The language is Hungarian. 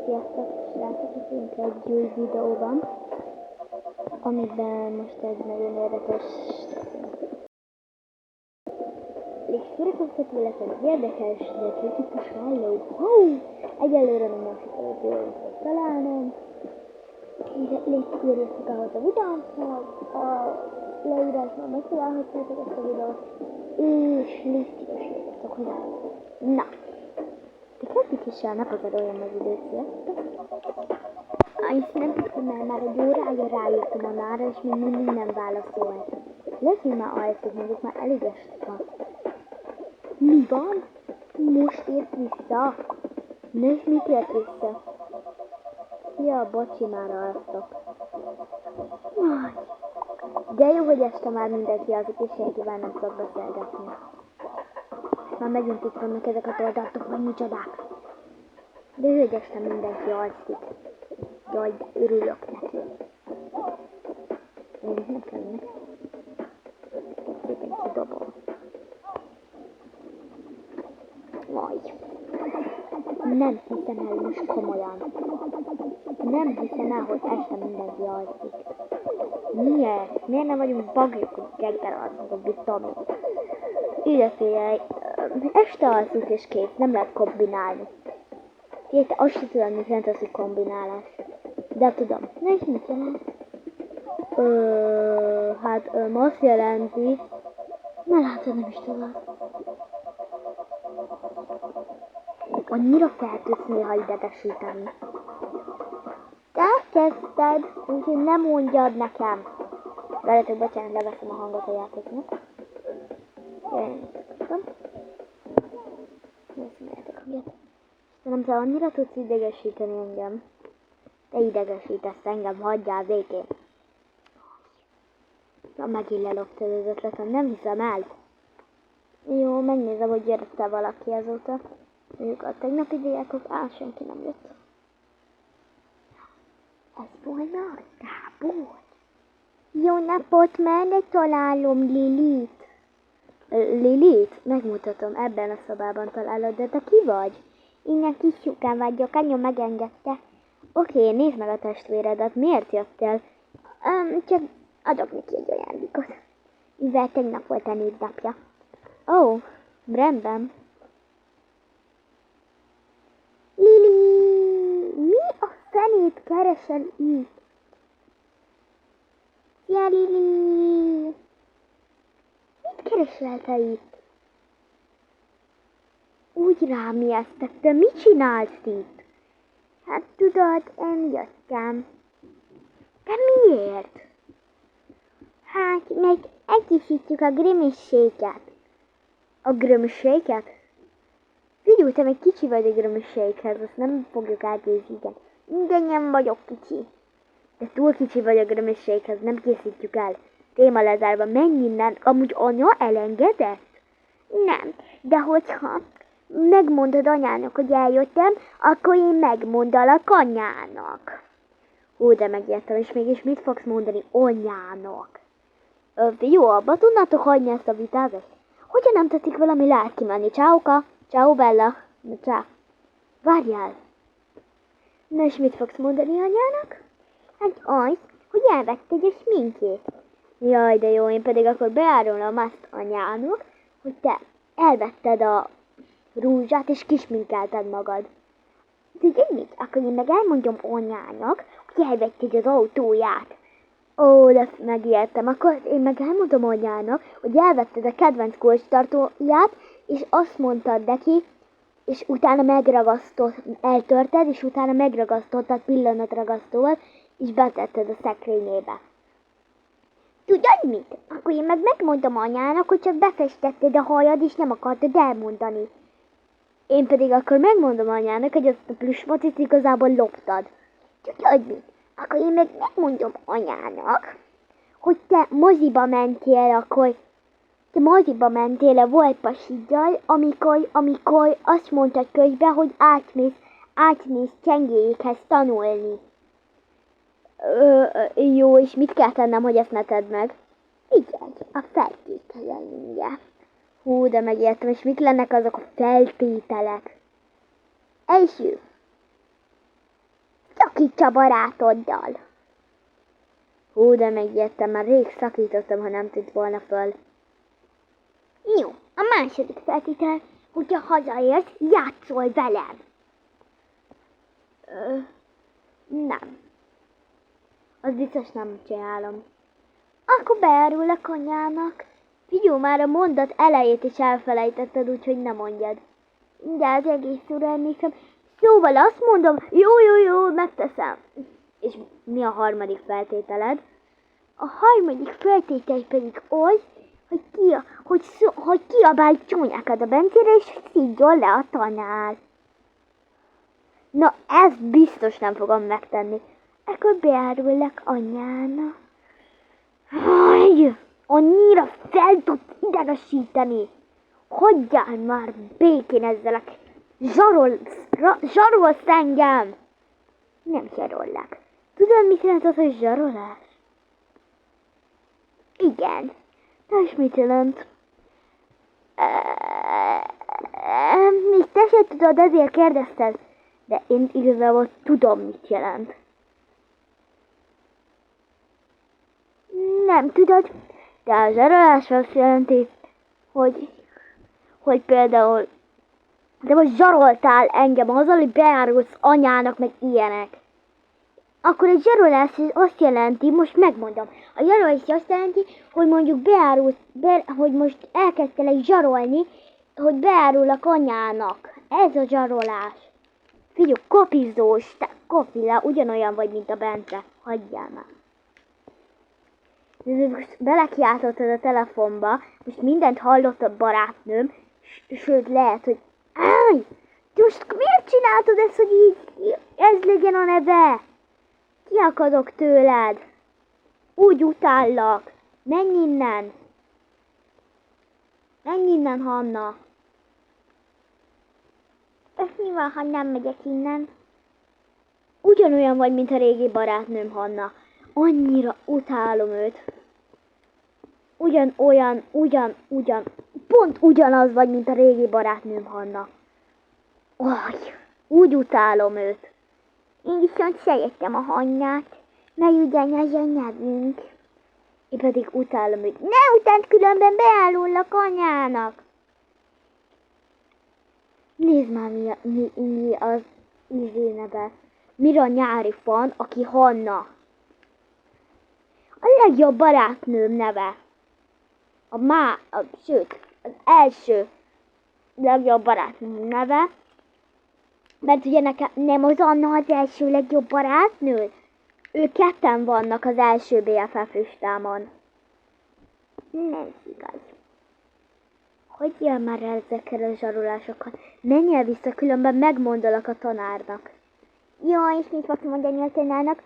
Sziasztok, srácok! Itt egy új videóban, amiben most egy nagyon érdekes szórakoztató lesz, egy érdekes, de kritikus halló. Egyelőre nem most jól találnom. Légy írjátok ahhoz a videómhoz, a leírásban megtalálhatjátok ezt a videót, és légy szívessétek, hogy na! De kezdjük is el, ne pazaroljon az időt, sziasztok! És nem tudom, mert már egy órája ráírtam a nára, és még mindig nem válaszolt. Lehet, hogy már alszik, mondjuk már elég este van. Mi van? Most ért vissza? És mit ért vissza? Ja, bocsi, már alszok. De jó, hogy este már mindenki alszik, és senkivel nem tudok beszélgetni. Már megint itt vannak ezek a toldatok, vagy micsodák. De jó, hogy este mindenki alszik. Jaj, de örülök neki. Én nekem. Szépen kidobom. Majd. Nem hiszem el most komolyan. Nem hiszem el, hogy este mindenki alszik. Miért? Miért nem vagyunk bagyok, hogy reggel alszunk, mit tudom. Illetve este alszunk és kész, nem lehet kombinálni. Érte, azt sem tudom, mit jelent az, hogy kombinálás. De tudom. Na és mit jelent? Hát azt jelenti... Na látod, nem is tudom. Annyira fel tudsz néha idegesíteni. Te kezdted, úgyhogy nem mondjad nekem. Veletek, bocsánat, leveszem a hangot a játéknak. Tudom. Nézzétek hangját. Nem tudom, annyira tudsz idegesíteni engem. Te idegesítesz engem, hagyjál végén. Na, megint leloptad az ötletem, nem hiszem el. Jó, megnézem, hogy jött valaki azóta. Mondjuk a tegnapi diákok, senki nem jött. Ez volna a tábor. Jó napot, merre találom Lilit? Lilit? Megmutatom, ebben a szobában találod, de te ki vagy? Én egy kis lyukán vagyok, anyu megengedte. Oké, nézd meg a testvéredet, miért jöttél? Csak adok neki egy ajándékot. Mivel tegnap volt a névnapja. Ó, rendben. Lili, mi a fenét keresel itt? Szia, Lili! Mit keresel te itt? Úgy rám ijesztek, te mit csinálsz itt? Hát tudod, én jöttem. De miért? Hát, meg egészítjük a Grimmie-séket. A Grimmie-séket? Figyelj, te még kicsi vagy a Grimmie-sékhez, azt nem fogjuk átkészíteni. De nem vagyok kicsi. De túl kicsi vagy a Grimmie-sékhez, nem készítjük el. Téma lezárva, menj innen, amúgy anya elengedett? Nem, de hogyha megmondod anyának, hogy eljöttem, akkor én megmondalak anyának. Hú, de megijedtem, és mégis mit fogsz mondani anyának? Jó, abba tudnátok hagyni ezt a vitázást? Hogyan nem tetszik valami lelki menni? Csáuka? Ciao Bella. Ciao. Várjál. Na és mit fogsz mondani anyának? Hát az, hogy elvetted a sminkét. Jaj, de jó, én pedig akkor beárulom azt anyának, hogy te elvetted a rúzsát és kisminkelted magad. Tudod mit? Akkor én meg elmondom anyának, hogy elvetted az autóját. Ó, de megijedtem. Akkor én meg elmondom anyának, hogy elvetted a kedvenc kulcstartóját, és azt mondtad neki, és utána eltörted, és utána megragasztottad pillanatragasztóval, és betetted a szekrényébe. Tudod mit? Akkor én meg megmondom anyának, hogy csak befestetted a hajad, és nem akartad elmondani. Én pedig akkor megmondom anyának, hogy azt a plüsmocit igazából loptad. Tudod mit? Akkor én meg megmondom anyának, hogy te moziba mentél a volt pasiddal, amikor azt mondtad közben, hogy átmész csengéjékhez tanulni. Jó, és mit kell tennem, hogy ezt ne tedd meg? Igen, a feltételeimre. Hú, de megértem, és mik lennek azok a feltételek? Első. szakíts a barátoddal. Hú, de megijedtem, már rég szakítottam, ha nem tűnt volna föl. Jó, a második feltétel, hogyha hazaérsz, játszol velem. Nem. Az biztos nem csinálom. Akkor beárulok anyának. Figyelj, már a mondat elejét is elfelejtetted, úgyhogy ne mondjad. De az egész emlékszem. Szóval azt mondom, jó, megteszem. És mi a harmadik feltételed? A harmadik feltétel pedig az, hogy kiabálj csúnyákat a Bencére, és szídjon le a tanár. Na, ezt biztos nem fogom megtenni. Ekkor beárullak anyának. Annyira fel tud idegesíteni. Hagyjál már békén ezzel a zsarolsz engem. Nem zsarollak. Tudod, mit jelent az, hogy zsarolás? Igen. De és mit jelent? Még te se tudod, ezért kérdezted. De én igazából tudom, mit jelent. Nem tudod, de a zsarolás azt jelenti, hogy például de most zsaroltál engem azzal, hogy beárulsz anyának, meg ilyenek. Akkor a zsarolás azt jelenti, most megmondom, a zsarolás azt jelenti, hogy mondjuk beárulsz, hogy most elkezdtelek zsarolni, hogy beárulok anyának. Ez a zsarolás. Figyelj, kopizós, te kopila, ugyanolyan vagy, mint a Bence. Hagyjál már. Most belekiáltottad a telefonba, most mindent hallott a barátnőm, sőt lehet, hogy állj! Most miért csináltad ezt, hogy így ez legyen a neve? Kiakadok tőled. Úgy utállak. Menj innen. Menj innen, Hanna. Ezt mi van, ha nem megyek innen? Ugyanolyan vagy, mint a régi barátnőm, Hanna. Annyira utálom őt. Pont ugyanaz vagy, mint a régi barátnőm, Hanna. Úgy utálom őt. Én viszont szerettem a Hannát, mert ugyanaz a nevünk. Én pedig utálom őt. Ne utánd, különben beállulok anyának. Nézd már, mi az neve. Mira nyári fan, aki Hanna. A legjobb barátnőm neve. Sőt, az első legjobb barátnőm neve. Mert ugye nekem nem az Anna az első legjobb barátnő? Ők ketten vannak az első BFF listámon. Nem igaz. Hogy jön már el ezekkel a zsarolásokat? Menj el vissza, különben megmondolak a tanárnak. Jó, és mit fogsz mondani a tanárnak?